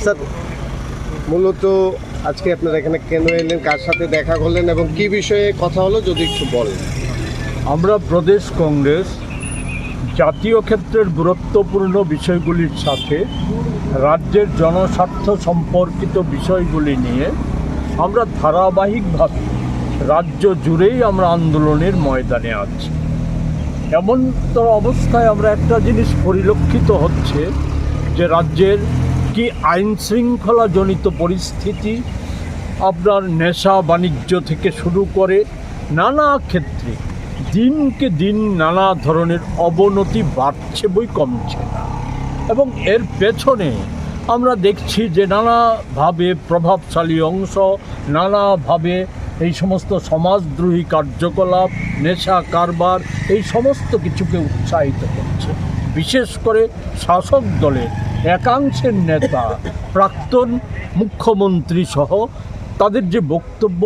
Sir, মূলত আজকে আপনারা এখানে কেন এলেন, কার সাথে দেখা করলেন এবং কি বিষয়ে কথা হলো যদি একটু বলেন। আমরা প্রদেশ কংগ্রেস জাতীয় ক্ষেত্রের গুরুত্বপূর্ণ বিষয়গুলির সাথে রাজ্যের জনস্বার্থ সম্পর্কিত বিষয়গুলি নিয়ে আমরা ধারাবাহিকভাবে রাজ্য জুড়েই আমরা আন্দোলনের ময়দানে আছি। এমন তো অবস্থায় আমরা একটা জিনিস পরিলক্ষিত হচ্ছে যে রাজ্যের কি আইন শৃঙ্খলাজনিত পরিস্থিতি, আপনার নেশা বাণিজ্য থেকে শুরু করে নানা ক্ষেত্রে দিনকে দিন নানা ধরনের অবনতি বাড়ছে বই কমছে না। এবং এর পেছনে আমরা দেখছি যে নানাভাবে প্রভাবশালী অংশ নানাভাবে এই সমস্ত সমাজদ্রোহী কার্যকলাপ, নেশা কারবার, এই সমস্ত কিছুকে উৎসাহিত করছে। বিশেষ করে শাসক দলের একাংশের নেতা, প্রাক্তন মুখ্যমন্ত্রী সহ তাদের যে বক্তব্য,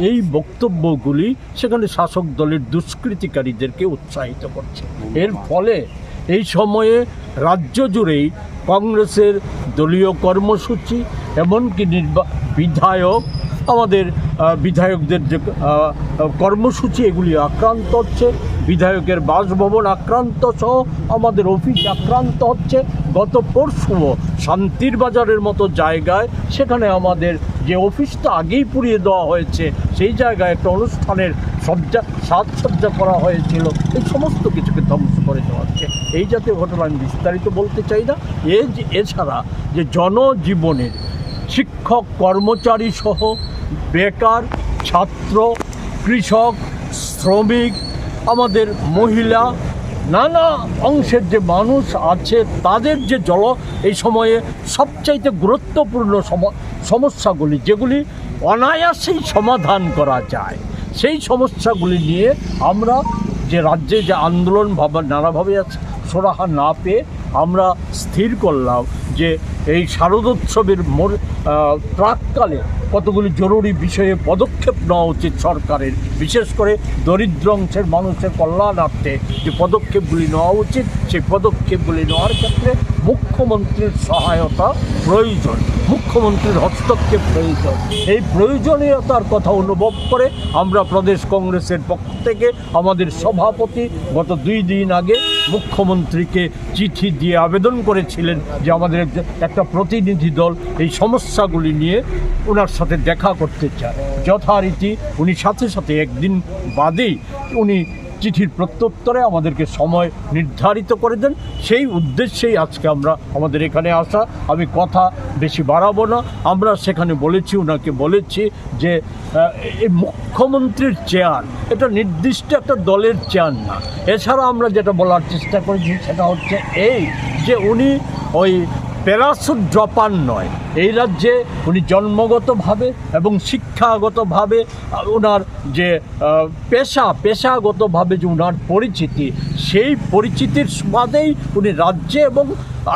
এই বক্তব্যগুলি সেখানে শাসক দলের দুষ্কৃতিকারীদেরকে উৎসাহিত করছে। এর ফলে এই সময়ে রাজ্য জুড়েই কংগ্রেসের দলীয় কর্মসূচি, এমনকি বিধায়ক, আমাদের বিধায়কদের যে কর্মসূচি, এগুলি আক্রান্ত হচ্ছে। বিধায়কের বাসভবন আক্রান্ত সহ আমাদের অফিস আক্রান্ত হচ্ছে। গত পরশুও শান্তির বাজারের মতো জায়গায়, সেখানে আমাদের যে অফিসটা আগেই পুড়িয়ে দেওয়া হয়েছে, সেই জায়গায় একটা অনুষ্ঠানের সাজসজ্জা করা হয়েছিল, এই সমস্ত কিছুকে ধ্বংস করে দেওয়া হচ্ছে। এই জাতীয় ঘটনা আমি বিস্তারিত বলতে চাই না। এছাড়া যে জনজীবনের শিক্ষক, কর্মচারী সহ বেকার, ছাত্র, কৃষক, শ্রমিক, আমাদের মহিলা, নানা অংশের যে মানুষ আছে, তাদের যে এই সময়ে সবচাইতে গুরুত্বপূর্ণ সমস্যাগুলি, যেগুলি অনায়াসেই সমাধান করা যায়, সেই সমস্যাগুলি নিয়ে আমরা যে রাজ্যে যে আন্দোলন নানাভাবে সুরাহা না পেয়ে আমরা স্থির করলাম যে এই শারদোৎসবের প্রাককালে কতগুলি জরুরি বিষয়ে পদক্ষেপ নেওয়া উচিত সরকারের, বিশেষ করে দরিদ্র অংশের মানুষের কল্যাণার্থে যে পদক্ষেপগুলি নেওয়া উচিত, সেই পদক্ষেপগুলি নেওয়ার ক্ষেত্রে মুখ্যমন্ত্রীর সহায়তা প্রয়োজন, মুখ্যমন্ত্রীর হস্তক্ষেপ প্রয়োজন। এই প্রয়োজনীয়তার কথা অনুভব করে আমরা প্রদেশ কংগ্রেসের পক্ষ থেকে আমাদের সভাপতি গত 2 দিন আগে মুখ্যমন্ত্রীকে চিঠি দিয়ে আবেদন করেছিলেন যে আমাদের একটা প্রতিনিধি দল এই সমস্যাগুলি নিয়ে ওনার সাথে দেখা করতে চায়। যথারীতি উনি সাথে সাথে একদিন বাদেই উনি চিঠির প্রত্যুত্তরে আমাদেরকে সময় নির্ধারিত করে দেন। সেই উদ্দেশ্যেই আজকে আমরা আমাদের এখানে আসা। আমি কথা বেশি বাড়াবো না। আমরা সেখানে বলেছি, ওনাকে বলেছি যে এই মুখ্যমন্ত্রীর চেয়ার এটা নির্দিষ্ট একটা দলের চেয়ার না। এছাড়া আমরা যেটা বলার চেষ্টা করেছি সেটা হচ্ছে এই যে উনি ওই প্যারাসুট ড্রপার নয়। এই রাজ্যে উনি জন্মগতভাবে এবং শিক্ষাগতভাবে ওনার যে পেশাগতভাবে যে ওনার পরিচিতি, সেই পরিচিতির সুবাদেই উনি রাজ্যে এবং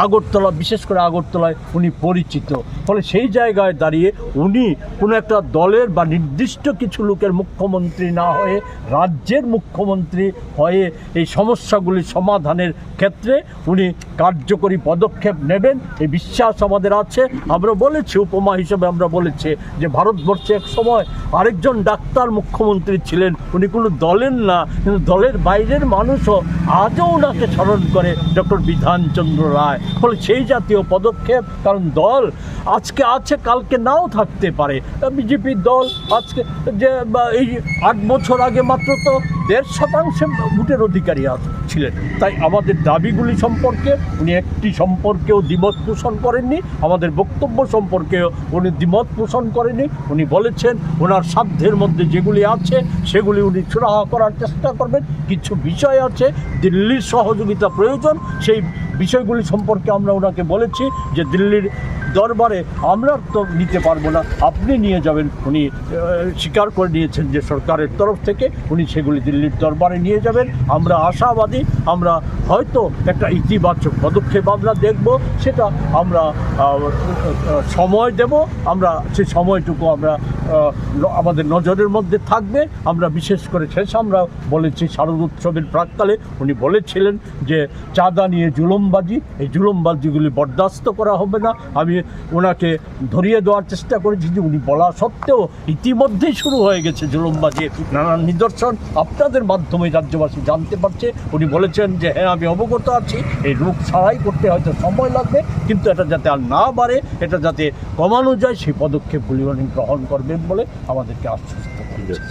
আগরতলা, বিশেষ করে আগরতলায় উনি পরিচিত। ফলে সেই জায়গায় দাঁড়িয়ে উনি কোনো একটা দলের বা নির্দিষ্ট কিছু লোকের মুখ্যমন্ত্রী না হয়ে রাজ্যের মুখ্যমন্ত্রী হয়ে এই সমস্যাগুলি সমাধানের ক্ষেত্রে উনি কার্যকরী পদক্ষেপ নেবেন, এই বিশ্বাস আমাদের আছে। আমরা বলেছি, উপমা হিসেবে আমরা বলেছি যে ভারতবর্ষে এক সময় আরেকজন ডাক্তার মুখ্যমন্ত্রী ছিলেন, উনি কোনো দলের না, কিন্তু দলের বাইরের মানুষও আজও ওনাকে স্মরণ করে, ডক্টর বিধানচন্দ্র রায়। ফলে সেই জাতীয় পদক্ষেপ, কারণ দল আজকে আছে কালকে নাও থাকতে পারে। বিজেপির দল আজকে যে এই 8 বছর আগে মাত্র তো 1.5% ভোটের অধিকারী ছিলেন। তাই আমাদের দাবিগুলি সম্পর্কে উনি একটি সম্পর্কেও দ্বিমত পোষণ করেননি, আমাদের বক্তব্য সম্পর্কেও উনি দ্বিমত পোষণ করেননি। উনি বলেছেন ওনার সাধ্যের মধ্যে যেগুলি আছে সেগুলি উনি সুরাহা করার চেষ্টা করবেন। কিছু বিষয় আছে দিল্লির সহযোগিতা প্রয়োজন, সেই বিষয়গুলি সম্পর্কে আমরা ওনাকে বলেছি যে দিল্লির দরবারে আমরা তো নিতে পারবো না, আপনি নিয়ে যাবেন। উনি স্বীকার করে নিয়েছেন যে সরকারের তরফ থেকে উনি সেগুলি দিল্লির দরবারে নিয়ে যাবেন। আমরা আশাবাদী, আমরা হয়তো একটা ইতিবাচক পদক্ষেপ আমরা দেখব, সেটা আমরা সময় দেব, আমরা সেই সময়টুকু আমরা আমাদের নজরের মধ্যে থাকবে। আমরা বিশেষ করে শেষ আমরা বলেছি শারদোৎসবের প্রাক্কালে উনি বলেছিলেন যে চাঁদা নিয়ে জুলুমবাজি, এই জুলুমবাজিগুলি বরদাস্ত করা হবে না। আমি ওনাকে ধরিয়ে দেওয়ার চেষ্টা করেছি যে উনি বলা সত্ত্বেও ইতিমধ্যেই শুরু হয়ে গেছে জুলুমবাজি, নানান নিদর্শন আপনাদের মাধ্যমে রাজ্যবাসী জানতে পারছে। উনি বলেছেন যে হ্যাঁ আমি অবগত আছি, এই রোগ সারাই করতে হয়তো সময় লাগবে, কিন্তু এটা যাতে আর না বাড়ে, এটা যাতে কমানো যায় সেই পদক্ষেপগুলি উনি গ্রহণ করবেন বলে আমাদেরকে আশ্বস্ত করেছেন।